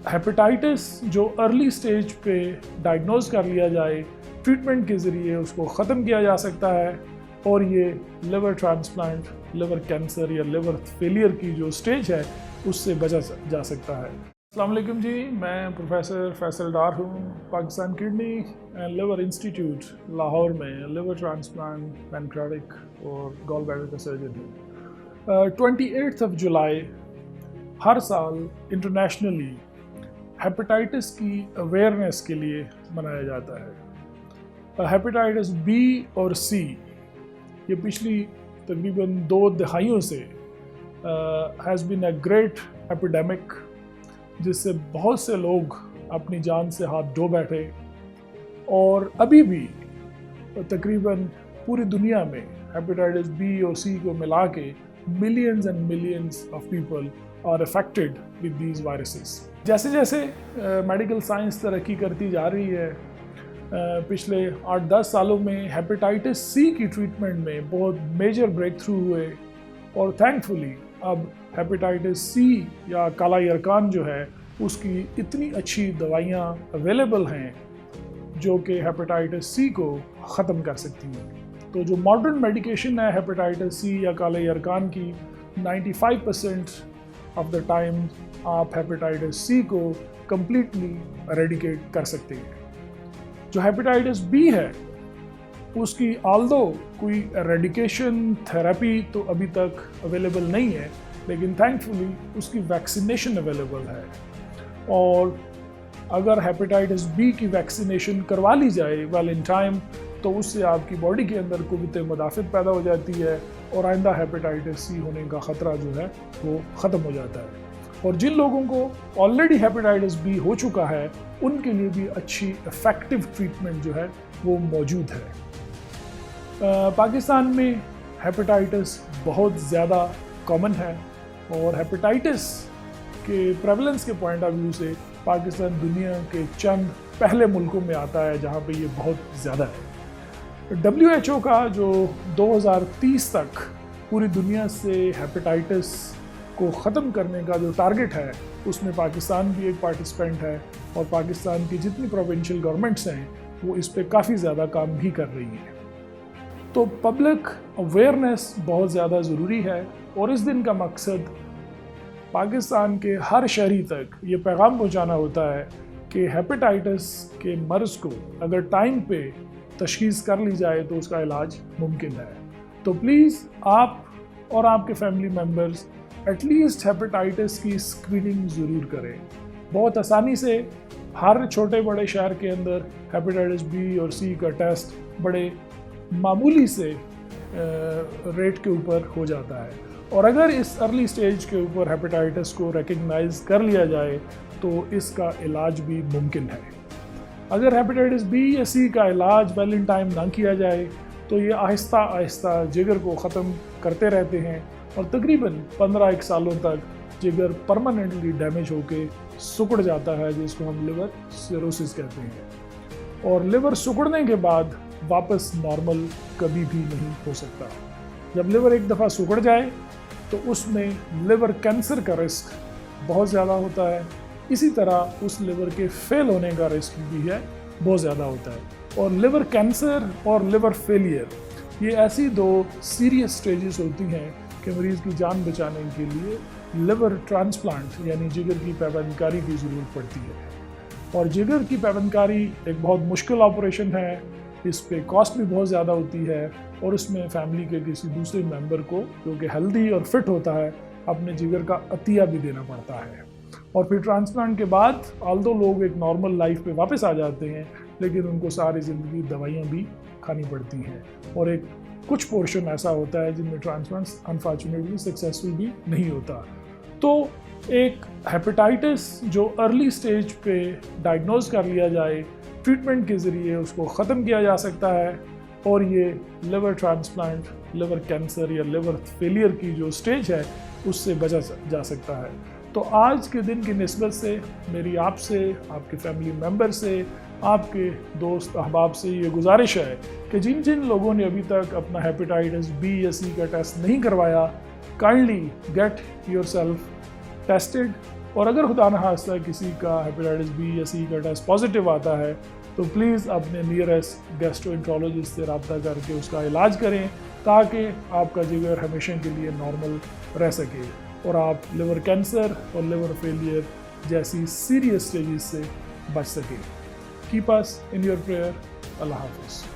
Hepatitis जो early stage पे diagnose कर लिया जाए, ट्रीटमेंट के ज़रिए उसको ख़त्म किया जा सकता है और ये लिवर ट्रांसप्लांट, लिवर कैंसर या लिवर फेलियर की जो स्टेज है उससे बचा जा सकता है। अस्सलाम वालेकुम जी, मैं प्रोफेसर फैसल डार हूँ, Pakistan kidney and liver institute Lahore में लिवर ट्रांसप्लांट, पैनक्रेटिक और गॉल ब्लैडर का सर्जन हूँ। 28 जुलाई हर साल इंटरनेशनली हेपेटाइटिस की अवेयरनेस के लिए मनाया जाता है। हेपेटाइटिस बी और सी ये पिछली तकरीबन 2 दहाइयों से has been a great epidemic, जिससे बहुत से लोग अपनी जान से हाथ धो बैठे और अभी भी तकरीबन पूरी दुनिया में हेपेटाइटिस बी और सी को मिला के millions and millions of people are affected with these viruses. जैसे जैसे मेडिकल साइंस तरक्की करती जा रही है, पिछले 8-10 सालों में हेपेटाइटिस सी की ट्रीटमेंट में बहुत मेजर ब्रेक थ्रू हुए और थैंकफुली अब हेपेटाइटिस सी या काला यरकान जो है उसकी इतनी अच्छी दवाइयाँ अवेलेबल हैं जो कि हेपेटाइटिस सी को ख़त्म कर सकती हैं। तो जो मॉडर्न मेडिकेशन है हेपेटाइटिस सी या काले यरकान की, 95% ऑफ द टाइम आप हेपेटाइटिस सी को कम्प्लीटली एरेडिकेट कर सकते हैं। जो हेपेटाइटिस बी है उसकी ऑल्दो कोई एरेडिकेशन थेरेपी तो अभी तक अवेलेबल नहीं है, लेकिन थैंकफुली उसकी वैक्सीनेशन अवेलेबल है और अगर हेपेटाइटिस बी की वैक्सीनेशन करवा ली जाए वेल इन टाइम तो उससे आपकी बॉडी के अंदर कुव्वत मुदाफ़ित पैदा हो जाती है और आइंदा हेपेटाइटिस सी होने का ख़तरा जो है वो ख़त्म हो जाता है। और जिन लोगों को ऑलरेडी हेपेटाइटिस बी हो चुका है उनके लिए भी अच्छी इफ़ेक्टिव ट्रीटमेंट जो है वो मौजूद है। पाकिस्तान में हेपेटाइटिस बहुत ज़्यादा कॉमन है और हेपेटाइटिस के प्रेवलेंस के पॉइंट ऑफ व्यू से पाकिस्तान दुनिया के चंद पहले मुल्कों में आता है जहाँ पे ये बहुत ज़्यादा है। WHO का जो 2030 तक पूरी दुनिया से हेपेटाइटिस को ख़त्म करने का जो टारगेट है उसमें पाकिस्तान भी एक पार्टिसिपेंट है और पाकिस्तान की जितनी प्रोविंशियल गवर्नमेंट्स हैं वो इस पे काफ़ी ज़्यादा काम भी कर रही हैं। तो पब्लिक अवेयरनेस बहुत ज़्यादा ज़रूरी है और इस दिन का मकसद पाकिस्तान के हर शहरी तक ये पैगाम पहुंचाना होता है कि हेपेटाइटिस के मर्ज़ को अगर टाइम पे तशख़ीस कर ली जाए तो उसका इलाज मुमकिन है। तो प्लीज़ आप और आपके फैमिली मेम्बर्स एटलीस्ट हेपेटाइटिस की स्क्रीनिंग ज़रूर करें। बहुत आसानी से हर छोटे बड़े शहर के अंदर हेपेटाइटिस बी और सी का टेस्ट बड़े मामूली से रेट के ऊपर हो जाता है और अगर इस अर्ली स्टेज के ऊपर हेपेटाइटिस को रिकग्नाइज कर लिया जाए तो इसका इलाज भी मुमकिन है। अगर हेपेटाइटिस बी या सी का इलाज वेल इन टाइम ना किया जाए तो ये आहिस्ता आहिस्ता जिगर को ख़त्म करते रहते हैं और तकरीबन 15 सालों तक जिगर परमानेंटली डैमेज होके सिकुड़ जाता है, जिसको हम लिवर सिरोसिस कहते हैं। और लिवर सिकुड़ने के बाद वापस नॉर्मल कभी भी नहीं हो सकता। जब लिवर एक दफ़ा सिकुड़ जाए तो उसमें लिवर कैंसर का रिस्क बहुत ज़्यादा होता है। इसी तरह उस लिवर के फेल होने का रिस्क भी है बहुत ज़्यादा होता है। और लिवर कैंसर और लिवर फेलियर ये ऐसी 2 सीरियस स्टेजेस होती हैं कि मरीज़ की जान बचाने के लिए लिवर ट्रांसप्लांट यानी जिगर की पैबंदकारी की ज़रूरत पड़ती है। और जिगर की पैबंदकारी एक बहुत मुश्किल ऑपरेशन है, इस पे कॉस्ट भी बहुत ज़्यादा होती है और उसमें फैमिली के किसी दूसरे मेंबर को जो कि हेल्दी और फिट होता है अपने जिगर का अतिया भी देना पड़ता है। और फिर ट्रांसप्लांट के बाद ऑल्दो लोग एक नॉर्मल लाइफ पे वापस आ जाते हैं, लेकिन उनको सारी ज़िंदगी दवाइयाँ भी खानी पड़ती हैं और एक कुछ पोर्शन ऐसा होता है जिनमें ट्रांसप्लांट अनफॉर्चुनेटली सक्सेसफुल भी नहीं होता। तो एक हेपेटाइटिस जो अर्ली स्टेज पे डायग्नोज कर लिया जाए, ट्रीटमेंट के ज़रिए उसको ख़त्म किया जा सकता है और ये लिवर ट्रांसप्लांट, लिवर कैंसर या लिवर फेलियर की जो स्टेज है उससे बचा जा सकता है। तो आज के दिन की निस्बत से मेरी आपसे, आपके फैमिली मेम्बर से, आपके दोस्त अहबाब से ये गुजारिश है कि जिन जिन लोगों ने अभी तक अपना हेपेटाइटिस बी या सी का टेस्ट नहीं करवाया, काइंडली गेट योरसेल्फ टेस्टेड और अगर खुदा न खास्ता किसी का हेपेटाइटिस बी या सी का टेस्ट पॉजिटिव आता है तो प्लीज़ अपने नियरेस्ट गैस्ट्रोएंट्रोलॉजिस्ट से रब्ता करके उसका इलाज करें ताकि आपका जिगर हमेशा के लिए नॉर्मल रह सके और आप लिवर कैंसर और लिवर फेलियर जैसी सीरियस स्टेजेस से बच सकें। Keep us in your prayer. अल्लाह हाफ़िज़।